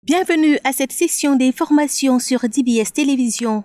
Bienvenue à cette session d'information sur DBS Télévision.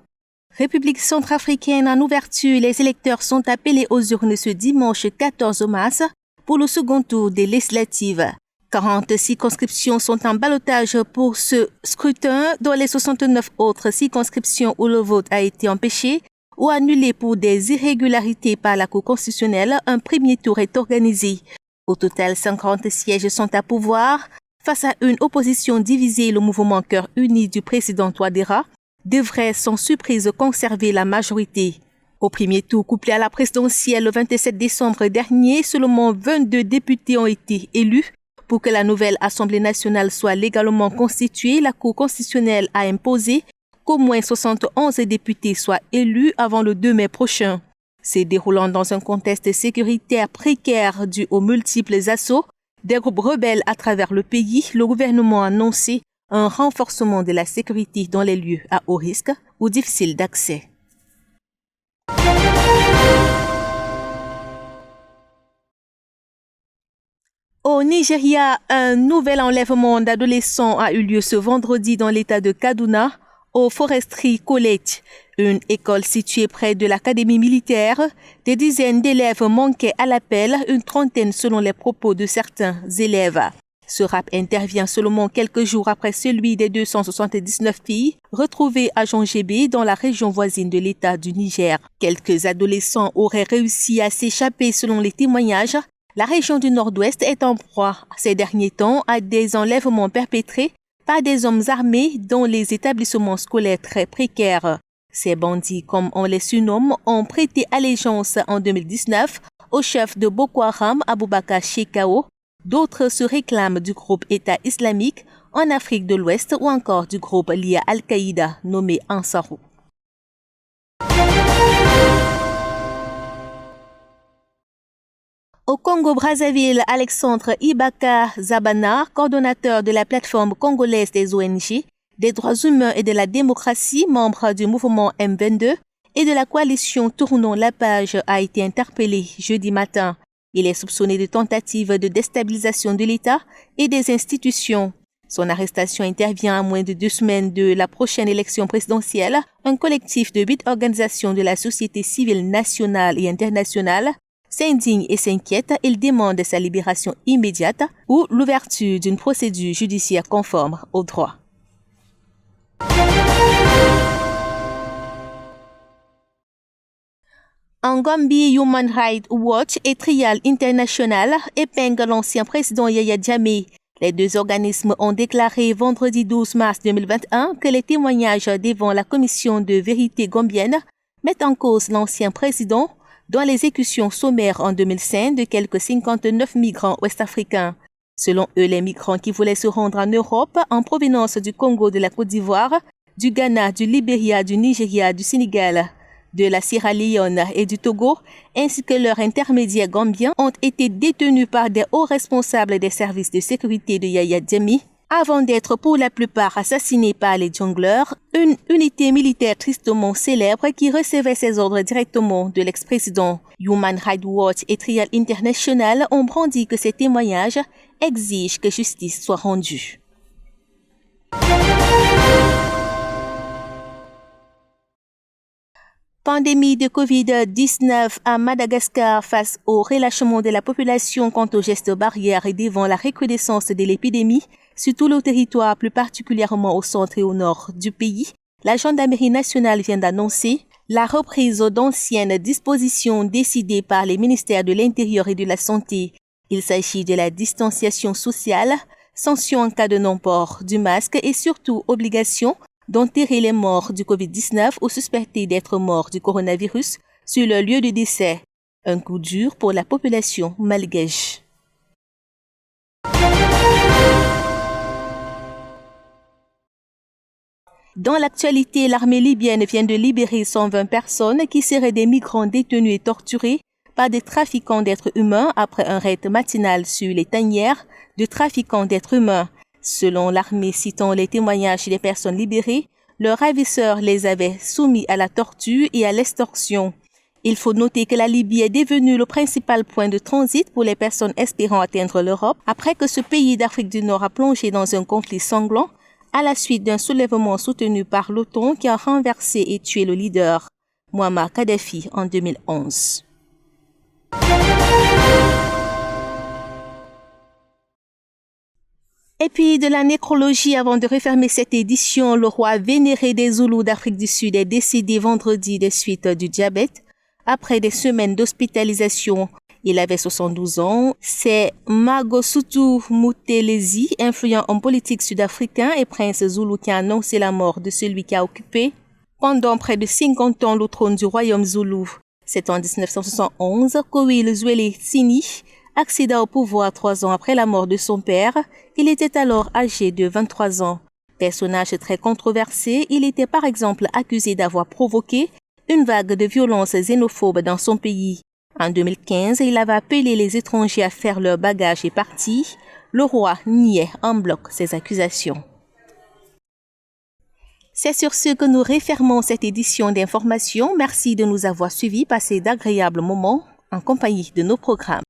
République centrafricaine en ouverture, les électeurs sont appelés aux urnes ce dimanche 14 mars pour le second tour des législatives. 40 circonscriptions sont en ballottage pour ce scrutin, dont les 69 autres circonscriptions où le vote a été empêché ou annulé pour des irrégularités par la Cour constitutionnelle. Un premier tour est organisé. Au total, 50 sièges sont à pourvoir. Face à une opposition divisée, le mouvement Cœur uni du président Touadéra devrait sans surprise conserver la majorité. Au premier tour couplé à la présidentielle le 27 décembre dernier, seulement 22 députés ont été élus. Pour que la nouvelle Assemblée nationale soit légalement constituée, la Cour constitutionnelle a imposé qu'au moins 71 députés soient élus avant le 2 mai prochain. Se déroulant dans un contexte sécuritaire précaire dû aux multiples assauts des groupes rebelles à travers le pays, le gouvernement a annoncé un renforcement de la sécurité dans les lieux à haut risque ou difficiles d'accès. Au Nigeria, un nouvel enlèvement d'adolescents a eu lieu ce vendredi dans l'état de Kaduna, au Forestry College, une école située près de l'académie militaire. Des dizaines d'élèves manquaient à l'appel, une trentaine selon les propos de certains élèves. Ce rap intervient seulement quelques jours après celui des 279 filles retrouvées à Jongébé dans la région voisine de l'État du Niger. Quelques adolescents auraient réussi à s'échapper selon les témoignages. La région du Nord-Ouest est en proie ces derniers temps à des enlèvements perpétrés par des hommes armés dans les établissements scolaires très précaires. Ces bandits, comme on les surnomme, ont prêté allégeance en 2019 au chef de Boko Haram, Aboubakar Shekau. D'autres se réclament du groupe État islamique en Afrique de l'Ouest ou encore du groupe lié à Al-Qaïda nommé Ansarou. Au Congo-Brazzaville, Alexandre Ibaka Zabana, coordonnateur de la plateforme congolaise des ONG, des droits humains et de la démocratie, membre du mouvement M22 et de la coalition Tournons la page, a été interpellé jeudi matin. Il est soupçonné de tentative de déstabilisation de l'État et des institutions. Son arrestation intervient à moins de 2 semaines de la prochaine élection présidentielle. Un collectif de 8 organisations de la société civile nationale et internationale s'indigne et s'inquiète. Il demande sa libération immédiate ou l'ouverture d'une procédure judiciaire conforme au droit. En Gambie, Human Rights Watch et Trial International épinglent l'ancien président Yaya Jammeh. Les deux organismes ont déclaré vendredi 12 mars 2021 que les témoignages devant la commission de vérité gambienne mettent en cause l'ancien président dans l'exécution sommaire en 2005 de quelques 59 migrants ouest-africains. Selon eux, les migrants qui voulaient se rendre en Europe en provenance du Congo, de la Côte d'Ivoire, du Ghana, du Libéria, du Nigeria, du Sénégal, de la Sierra Leone et du Togo, ainsi que leurs intermédiaires gambiens, ont été détenus par des hauts responsables des services de sécurité de Yaya Jammeh, avant d'être pour la plupart assassinés par les jongleurs, une unité militaire tristement célèbre qui recevait ses ordres directement de l'ex-président. Human Rights Watch et Trial International ont brandi que ces témoignages exigent que justice soit rendue. Pandémie de Covid-19 à Madagascar face au relâchement de la population quant aux gestes barrières et devant la recrudescence de l'épidémie sur tout le territoire, plus particulièrement au centre et au nord du pays. La gendarmerie nationale vient d'annoncer la reprise d'anciennes dispositions décidées par les ministères de l'Intérieur et de la Santé. Il s'agit de la distanciation sociale, sanction en cas de non-port du masque et surtout obligation d'enterrer les morts du Covid-19 ou suspectés d'être morts du coronavirus sur le lieu de décès. Un coup dur pour la population malgache. Dans l'actualité, l'armée libyenne vient de libérer 120 personnes qui seraient des migrants détenus et torturés par des trafiquants d'êtres humains après un raid matinal sur les tanières de trafiquants d'êtres humains. Selon l'armée citant les témoignages des personnes libérées, leurs ravisseurs les avaient soumis à la torture et à l'extorsion. Il faut noter que la Libye est devenue le principal point de transit pour les personnes espérant atteindre l'Europe après que ce pays d'Afrique du Nord a plongé dans un conflit sanglant à la suite d'un soulèvement soutenu par l'OTAN qui a renversé et tué le leader, Muammar Kadhafi, en 2011. Et puis de la nécrologie avant de refermer cette édition, le roi vénéré des Zoulous d'Afrique du Sud est décédé vendredi des suites du diabète. Après des semaines d'hospitalisation, il avait 72 ans. C'est Mangosuthu Buthelezi, influent homme politique sud-africain et prince zoulou qui a annoncé la mort de celui qui a occupé pendant près de 50 ans le trône du royaume zoulou. C'est en 1971 qu'Owil Zwelithini accéda au pouvoir 3 ans après la mort de son père. Il était alors âgé de 23 ans. Personnage très controversé, il était par exemple accusé d'avoir provoqué une vague de violences xénophobes dans son pays. En 2015, il avait appelé les étrangers à faire leur bagage et parti. Le roi niait en bloc ces accusations. C'est sur ce que nous refermons cette édition d'information. Merci de nous avoir suivis. Passez d'agréables moments en compagnie de nos programmes.